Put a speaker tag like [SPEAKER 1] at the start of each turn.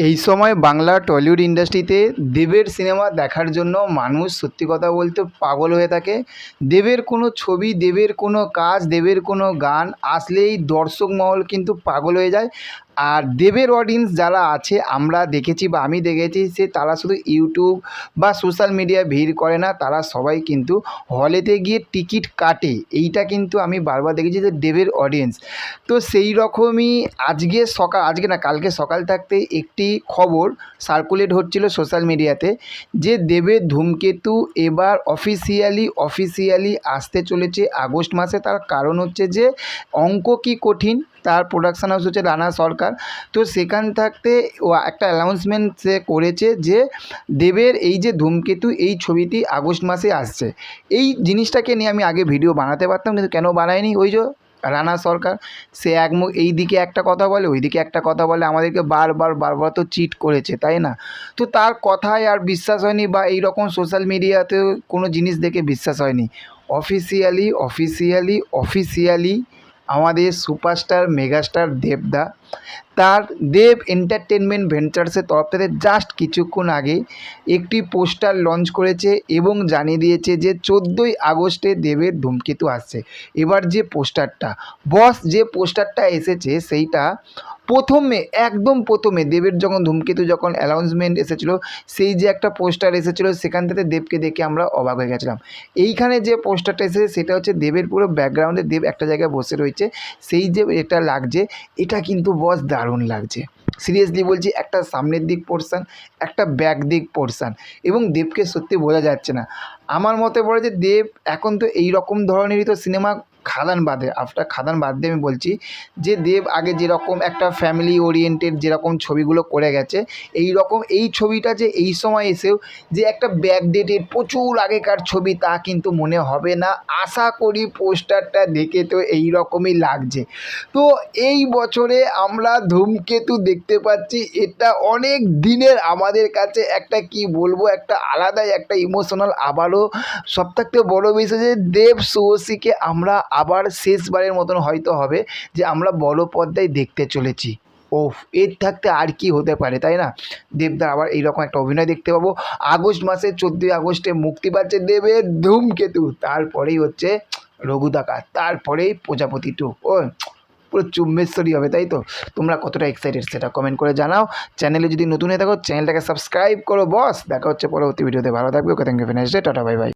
[SPEAKER 1] এই সময় বাংলা টলিউড ইন্ডাস্ট্রিতে দেবের সিনেমা দেখার জন্য মানুষ সত্যি কথা বলতে পাগল হয়ে থাকে। দেবের কোনো ছবি, দেবের কোনো কাজ, দেবের কোনো গান আসলেই দর্শক মহল কিন্তু পাগল হয়ে যায়। আর দেবের অডিয়েন্স যারা আছে, আমরা দেখেছি বা আমি দেখেছি, তারা শুধু ইউটিউব বা সোশ্যাল মিডিয়ায় ভিড় করে না, তারা সবাই কিন্তু হলেতে গিয়ে টিকিট কাটে। এইটা কিন্তু আমি বারবার দেখেছি যে দেবের অডিয়েন্স। তো সেই রকমই আজকে না কালকে সকাল থাকতে একটি খবর সার্কুলেট হচ্ছিল সোশ্যাল মিডিয়াতে যে দেবের ধূমকেতু এবার অফিসিয়ালি আসতে চলেছে আগস্ট মাসে। তার কারণ হচ্ছে যে অঙ্ক কি কঠিন, তার প্রোডাকশন হাউস হচ্ছে রানা সরকার। তো সেখান থাকতে ও একটা অ্যানাউন্সমেন্ট সে করেছে যে দেবের এই যে ধূমকেতু এই ছবিটি আগস্ট মাসে আসছে। এই জিনিসটাকে নিয়ে আমি আগে ভিডিও বানাতে পারতাম, কিন্তু কেন বানাইনি, ওই যে রানা সরকার সে একমুখ এই দিকে একটা কথা বলে, ওই দিকে একটা কথা বলে, আমাদেরকে বারবার তো চিট করেছে, তাই না? তো তার কথায় আর বিশ্বাস হয়নি, বা এই রকম সোশ্যাল মিডিয়াতে কোনো জিনিস দেখে বিশ্বাস হয়নি। অফিসিয়ালি আমাদের সুপারস্টার মেগাস্টার দেবদা তার দেব এন্টারটেনমেন্ট ভেঞ্চার্সের তরফ থেকে জাস্ট কিছুক্ষণ আগে একটি পোস্টার লঞ্চ করেছে এবং জানিয়ে দিয়েছে যে 14ই আগস্টে দেবের ধূমকেতু আসছে। এবার যে পোস্টারটা এসেছে সেইটা একদম প্রথমে দেবের যখন ধূমকেতু যখন অ্যানাউন্সমেন্ট এসেছিলো, সেই যে একটা পোস্টার এসেছিলো, সেখান থেকে দেবকে দেখে আমরা অবাক হয়ে গেছিলাম। এইখানে যে পোস্টারটা এসেছে সেটা হচ্ছে দেবের পুরো ব্যাকগ্রাউন্ডে দেব একটা জায়গায় বসে রয়েছে। সেই যে এটা লাগছে, এটা কিন্তু বস দারুণ লাগছে। সিরিয়াসলি বলছি, একটা সামনের দিক পোর্শান, একটা ব্যাক দিক পোর্শান, এবং দেবকে সত্যি বোঝা যাচ্ছে না। আমার মতে বলে যে দেব এখন তো এই রকম ধরনেরই তো সিনেমা, খাদান বাদ দিয়ে আমি বলছি যে দেব আগে যেরকম একটা ফ্যামিলি ওরিয়েন্টেড যেরকম ছবিগুলো করে গেছে, এই রকম এই ছবিটা যে এই সময় এসেও যে একটা ব্যাকডেটেড প্রচুর আগেকার ছবি, তা কিন্তু মনে হবে না। আশা করি পোস্টারটা দেখে তো এই রকমই লাগছে। তো এই বছরে আমরা ধূমকেতু দেখতে পাচ্ছি, এটা অনেক দিনের আমাদের কাছে একটা কি বলবো, একটা আলাদাই একটা ইমোশনাল। আবারও সবথেকে বড় বিষয় যে দেব শুভশ্রীকে আমরা আবার শেষবারের মতন হয়তো হবে যে আমরা বড় পর্দায় দেখতে চলেছি। ওফ, এর থাকতে আর কি হতে পারে, তাই না? দেবদার আবার এইরকম একটা অভিনয় দেখতে পাবো। আগস্ট মাসে 14ই আগস্টে মুক্তি পাচ্ছে দেবের ধূমকেতু, তারপরেই হচ্ছে রঘু ডাকাত, তারপরেই প্রজাপতি 2। ও পুরো চুম্বেশ্বরী হবে, তাই তো? তোমরা কতটা এক্সাইটেড সেটা কমেন্ট করে জানাও। চ্যানেলে যদি নতুন হয়ে থাকো চ্যানেলটাকে সাবস্ক্রাইব করো বস। দেখা হচ্ছে পরবর্তী ভিডিওতে। ভালো থাকবে, ওকে, থ্যাংক ইউ, টাটা, বাই বাই।